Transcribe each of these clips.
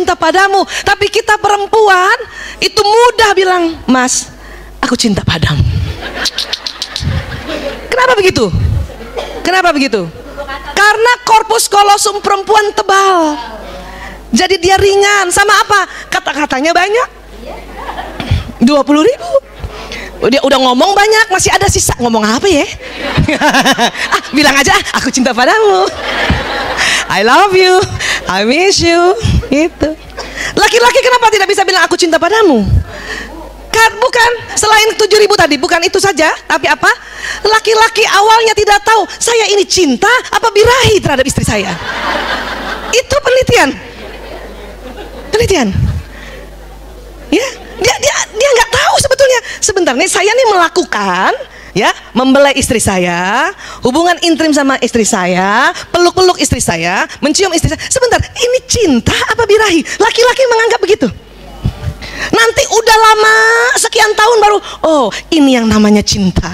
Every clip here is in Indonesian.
cinta padamu. Tapi kita perempuan itu mudah bilang, mas, aku cinta padamu. Kenapa begitu? Kenapa begitu? Karena korpus kolosum perempuan tebal. Jadi dia ringan. Sama apa? Kata-katanya banyak. 20.000. Dia udah ngomong banyak, masih ada sisa. Ngomong apa ya? Bilang aja, aku cinta padamu, I love you, I miss you. Gitu. Laki-laki kenapa tidak bisa bilang aku cinta padamu? Bukan, selain 7.000 tadi, bukan itu saja. Tapi apa? Laki-laki awalnya tidak tahu saya ini cinta apa birahi terhadap istri saya. Itu penelitian. Ya, dia nggak tahu sebetulnya. Sebenarnya saya nih melakukan, ya, membelai istri saya, hubungan intim sama istri saya, peluk-peluk istri saya, mencium istri saya. Sebentar, ini cinta apa birahi? Laki-laki menganggap begitu. Nanti udah lama sekian tahun baru, oh ini yang namanya cinta.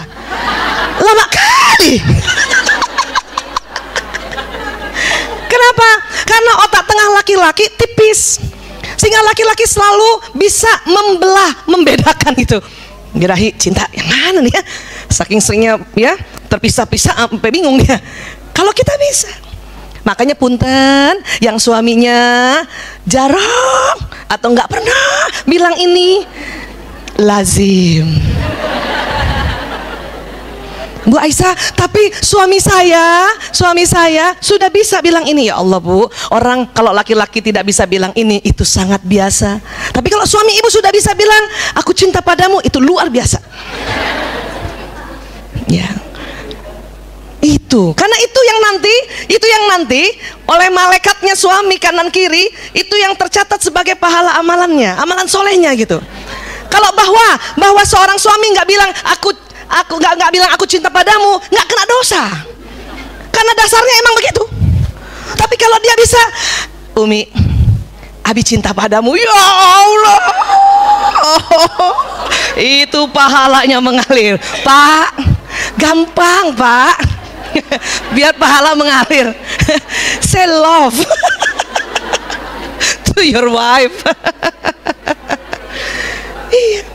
Lama kali. Kenapa? Karena otak tengah laki-laki tipis, sehingga laki-laki selalu bisa membedakan itu. Birahi, cinta yang mana nih ya? Saking seringnya ya terpisah-pisah sampai bingung dia. Kalau kita bisa. Makanya punten yang suaminya jarang atau nggak pernah bilang ini lazim. Bu Aisyah, tapi suami saya sudah bisa bilang ini. Ya Allah Bu, orang kalau laki-laki tidak bisa bilang ini itu sangat biasa. Tapi kalau suami ibu sudah bisa bilang aku cinta padamu, itu luar biasa. Ya. Itu, karena itu yang nanti oleh malaikatnya suami kanan kiri itu yang tercatat sebagai pahala amalannya, amalan solehnya gitu. Kalau bahwa seorang suami nggak bilang aku nggak bilang aku cinta padamu, nggak kena dosa, karena dasarnya emang begitu. Tapi kalau dia bisa, Umi, Abi cinta padamu, ya Allah, itu pahalanya mengalir, Pak. Gampang Pak. Biar pahala mengalir. Say love to your wife. Iya.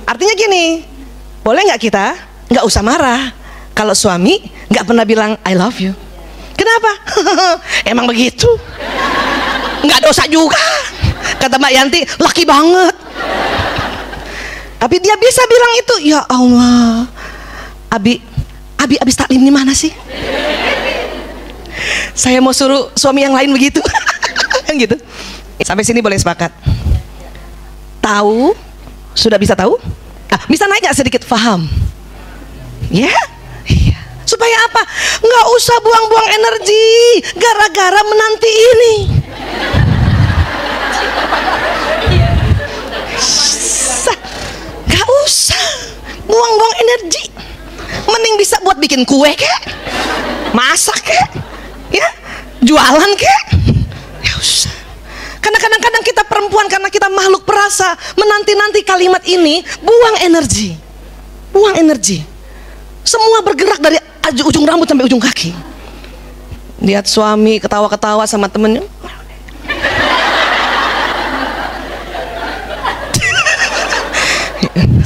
Artinya gini, boleh nggak kita nggak usah marah kalau suami nggak pernah bilang I love you. Kenapa? Emang begitu. Nggak dosa juga. Kata Mbak Yanti, laki banget. Tapi dia bisa bilang itu. Ya Allah, Abi abis taklim di mana sih? Saya mau suruh suami yang lain begitu. Kan gitu. Sampai sini boleh sepakat. Tahu, sudah bisa tahu? Bisa naik nggak sedikit paham? Ya? Iya. Supaya apa? Nggak usah buang-buang energi gara-gara menanti ini. Nggak usah buang-buang energi. Mending bisa buat bikin kue kek, masak kek, ya, jualan kek. Ya usah. Karena kadang-kadang kita perempuan, karena kita makhluk perasa, menanti-nanti kalimat ini, buang energi. Semua bergerak dari ujung rambut sampai ujung kaki. Lihat suami ketawa-ketawa sama temennya.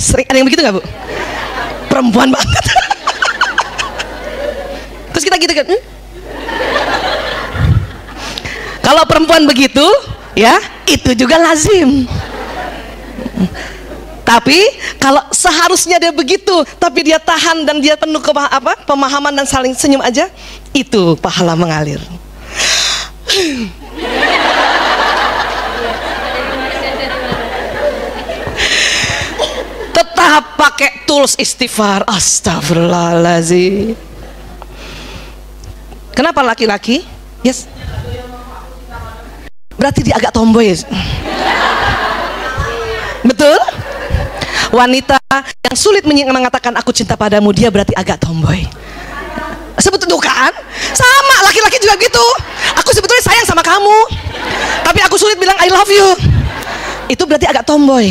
Sering ada yang begitu nggak Bu? Perempuan banget. Terus kita gitu kan? Kalau perempuan begitu, ya itu juga lazim. Tapi kalau seharusnya dia begitu, tapi dia tahan dan dia penuh pemahaman dan saling senyum aja, itu pahala mengalir. Tetap pakai tools istighfar. Astagfirullahaladzim. Kenapa laki-laki? Yes. Berarti dia agak tomboy. Betul? Wanita yang sulit mengatakan aku cinta padamu, dia berarti agak tomboy. Sebetulnya kan? Sama, laki-laki juga gitu. Aku sebetulnya sayang sama kamu, tapi aku sulit bilang I love you. Itu berarti agak tomboy.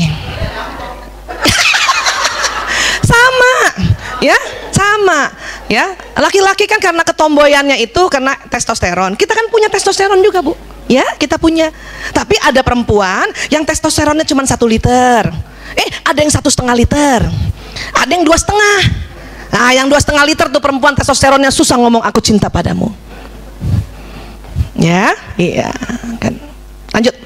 Sama ya. Laki-laki kan karena ketomboyannya itu karena testosteron. Kita kan punya testosteron juga Bu. Ya, kita punya. Tapi ada perempuan yang testosteronnya cuma 1 liter. Ada yang 1,5 liter. Ada yang 2,5. Nah, yang 2,5 liter tuh perempuan testosteronnya susah ngomong aku cinta padamu. Ya, iya kan. Lanjut.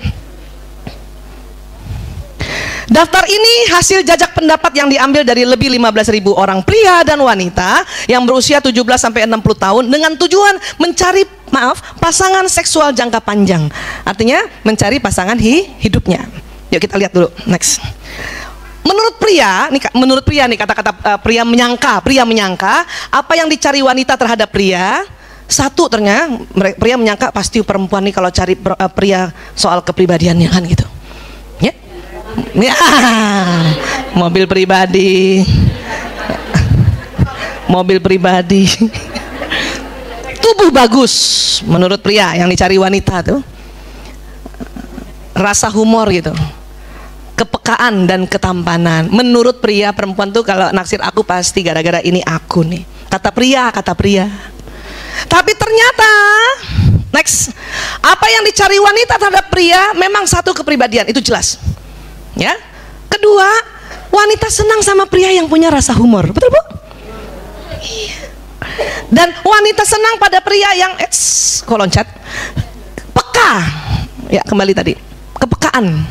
Daftar ini hasil jajak pendapat yang diambil dari lebih 15.000 orang pria dan wanita yang berusia 17 sampai 60 tahun dengan tujuan mencari pasangan seksual jangka panjang. Artinya mencari pasangan hidupnya. Yuk kita lihat dulu. Next. Menurut pria nih kata-kata pria menyangka apa yang dicari wanita terhadap pria. Satu, ternyata pria menyangka pasti perempuan nih kalau cari pria soal kepribadiannya kan gitu. Ya, mobil pribadi, tubuh bagus menurut pria yang dicari wanita tuh, rasa humor gitu, kepekaan dan ketampanan. Menurut pria, perempuan tuh kalau naksir aku pasti gara-gara ini aku nih, kata pria. Tapi ternyata next, apa yang dicari wanita terhadap pria memang satu, kepribadian, itu jelas. Ya, kedua, wanita senang sama pria yang punya rasa humor, betul bu? Iya. Dan wanita senang pada pria yang kok loncat, peka. Ya, kembali tadi, kepekaan.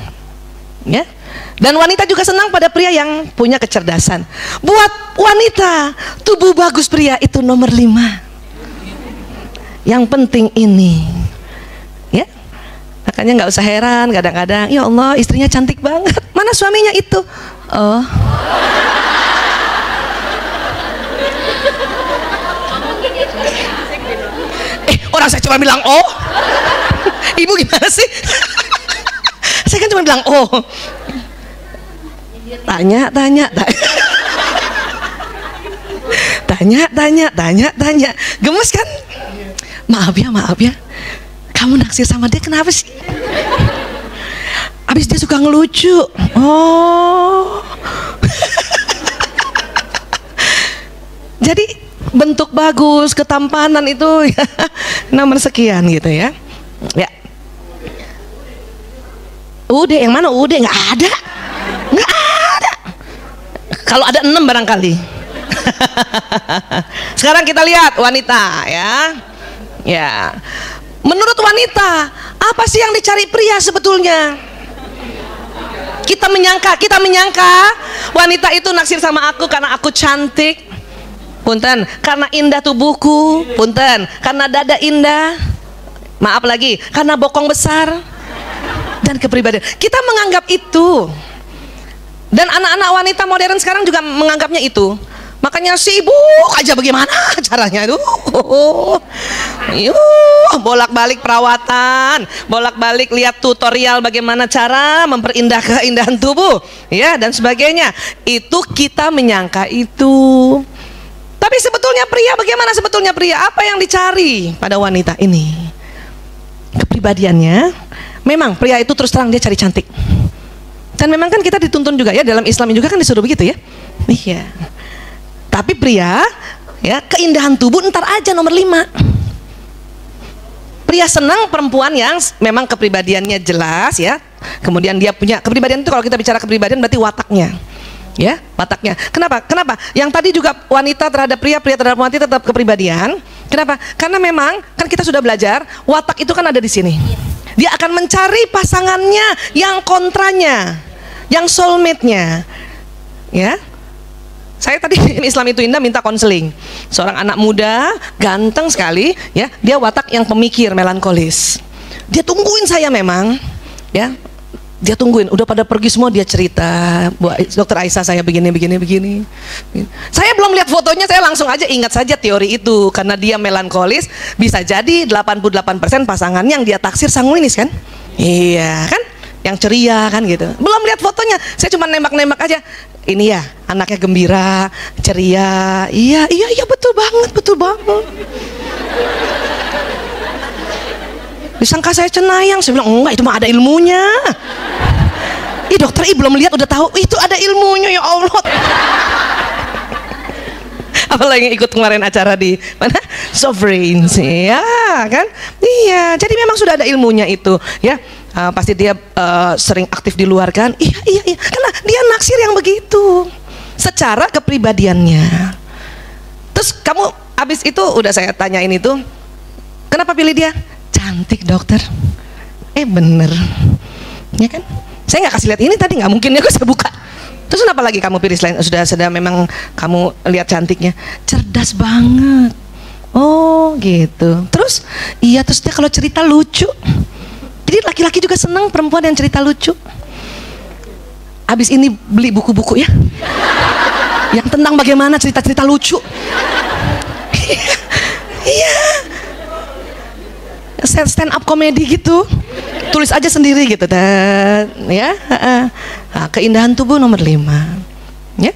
Ya. Dan wanita juga senang pada pria yang punya kecerdasan. Buat wanita, tubuh bagus pria itu nomor 5. Yang penting ini. Ya. Makanya nggak usah heran kadang-kadang, ya Allah istrinya cantik banget, mana suaminya itu? Oh, orang saya cuma bilang oh. Ibu gimana sih? Saya kan cuma bilang oh. Tanya. Gemes kan? Maaf ya. Kamu naksir sama dia kenapa sih? Abis dia suka ngelucu. Oh. Jadi bentuk bagus, ketampanan itu ya, nomor sekian gitu ya. Ya. Udah yang mana? Udah nggak ada. Kalau ada 6 barangkali. Sekarang kita lihat wanita ya. Ya. Menurut wanita, apa sih yang dicari pria sebetulnya? Kita menyangka wanita itu naksir sama aku karena aku cantik, punten, karena indah tubuhku, punten, karena dada indah, maaf lagi, karena bokong besar, dan kepribadian. Kita menganggap itu. Dan anak-anak wanita modern sekarang juga menganggapnya itu. Makanya sibuk aja bagaimana caranya itu, bolak-balik perawatan, bolak-balik lihat tutorial bagaimana cara memperindah keindahan tubuh, ya dan sebagainya. Itu kita menyangka itu. Tapi sebetulnya pria, bagaimana sebetulnya pria? Apa yang dicari pada wanita ini? Kepribadiannya. Memang pria itu terus terang dia cari cantik. Dan memang kan kita dituntun juga ya, dalam Islam juga kan disuruh begitu ya. Iya. Tapi pria, ya keindahan tubuh ntar aja nomor 5. Pria senang perempuan yang memang kepribadiannya jelas ya. Kemudian dia punya kepribadian itu, kalau kita bicara kepribadian berarti wataknya. Ya, wataknya. Kenapa? Yang tadi juga wanita terhadap pria terhadap wanita tetap kepribadian. Kenapa? Karena memang kan kita sudah belajar, watak itu kan ada di sini. Dia akan mencari pasangannya yang kontranya, yang soulmate-nya. Ya. Saya tadi Islam itu indah minta konseling. Seorang anak muda, ganteng sekali, ya. Dia watak yang pemikir, melankolis. Dia tungguin saya memang, ya. Dia tungguin, udah pada pergi semua dia cerita, Bu Dokter Aisyah saya begini. Saya belum lihat fotonya, saya langsung aja ingat saja teori itu. Karena dia melankolis, bisa jadi 88% pasangan yang dia taksir sanguinis kan? Iya kan? Yang ceria kan gitu. Belum lihat fotonya, saya cuma nembak-nembak aja. Ini ya, anaknya gembira, ceria. Iya, betul banget. Disangka saya cenayang, saya bilang enggak, itu mah ada ilmunya. Ih dokter, belum lihat udah tahu itu ada ilmunya, ya Allah. Apalagi yang ikut kemarin acara di mana? Sovereign sih, ya kan? Iya, jadi memang sudah ada ilmunya itu, ya. Pasti dia sering aktif di luar kan? Iya, karena dia naksir yang begitu, secara kepribadiannya. Terus kamu abis itu udah saya tanyain itu, kenapa pilih dia? Cantik dokter. Bener, ya kan? Saya nggak kasih lihat ini tadi, nggak mungkin ya, saya buka. Terus kenapa lagi kamu pilih selain sudah memang kamu lihat cantiknya? Cerdas banget. Oh gitu. Terus iya, terus dia kalau cerita lucu. Jadi laki-laki juga senang perempuan yang cerita lucu. Abis ini beli buku-buku ya, yang tentang bagaimana cerita-cerita lucu. Iya, stand up komedi gitu. Tulis aja sendiri gitu, dan ya. Keindahan tubuh nomor 5. Ya,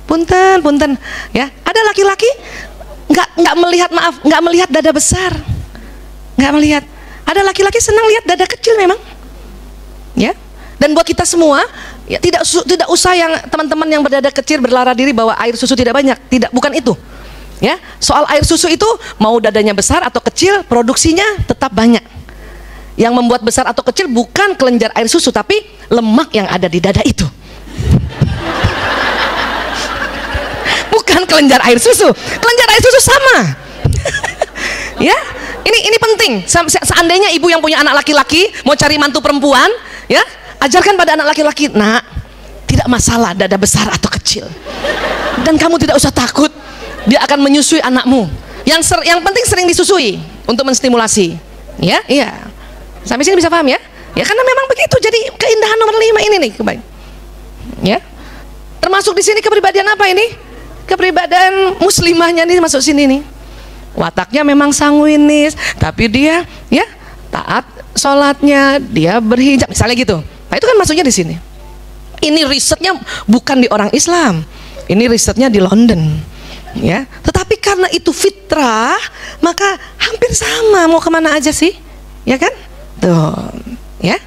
punten, ya. Ada laki-laki nggak melihat dada besar, nggak melihat. Ada laki-laki senang lihat dada kecil memang, ya. Dan buat kita semua, ya, tidak usah yang teman-teman yang berdada kecil berlara diri bahwa air susu tidak banyak, bukan itu. Ya, soal air susu itu mau dadanya besar atau kecil, produksinya tetap banyak. Yang membuat besar atau kecil bukan kelenjar air susu, tapi lemak yang ada di dada itu. Bukan kelenjar air susu. Kelenjar air susu sama. Ya, ini penting. Seandainya ibu yang punya anak laki-laki mau cari mantu perempuan, ya, ajarkan pada anak laki-laki, nak, tidak masalah dada besar atau kecil. Dan kamu tidak usah takut, dia akan menyusui anakmu. Yang penting sering disusui untuk menstimulasi. Ya, iya. Sampai sini bisa paham ya? Ya karena memang begitu. Jadi keindahan nomor 5 ini nih, kebaik. Ya. Termasuk di sini kepribadian apa ini? Kepribadian muslimahnya nih masuk sini nih. Wataknya memang sanguinis, tapi dia ya taat sholatnya, dia berhijab, misalnya gitu. Nah itu kan masuknya di sini. Ini risetnya bukan di orang Islam, ini risetnya di London. Ya, tetapi karena itu fitrah, maka hampir sama, mau kemana aja sih, ya kan? Tuh, ya.